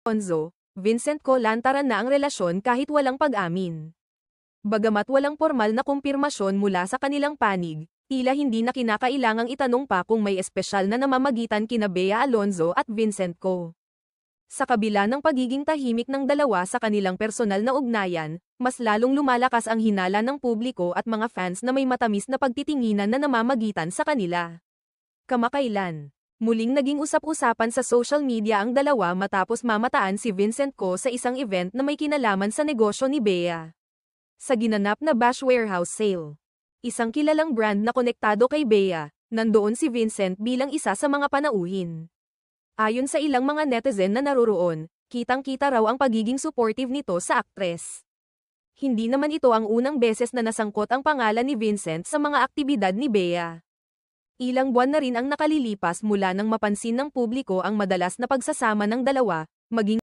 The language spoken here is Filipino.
Alonzo, Vincent Co lantaran na ang relasyon kahit walang pag-amin. Bagamat walang formal na kumpirmasyon mula sa kanilang panig, tila hindi na kinakailangang itanong pa kung may espesyal na namamagitan kina Bea Alonzo at Vincent Co. Sa kabila ng pagiging tahimik ng dalawa sa kanilang personal na ugnayan, mas lalong lumalakas ang hinala ng publiko at mga fans na may matamis na pagtitinginan na namamagitan sa kanila. Kamakailan, muling naging usap-usapan sa social media ang dalawa matapos mamataan si Vincent Co sa isang event na may kinalaman sa negosyo ni Bea. Sa ginanap na Bash Warehouse Sale, isang kilalang brand na konektado kay Bea, nandoon si Vincent bilang isa sa mga panauhin. Ayon sa ilang mga netizen na naroroon, kitang-kita raw ang pagiging supportive nito sa aktres. Hindi naman ito ang unang beses na nasangkot ang pangalan ni Vincent sa mga aktibidad ni Bea. Ilang buwan na rin ang nakalilipas mula nang mapansin ng publiko ang madalas na pagsasama ng dalawa, maging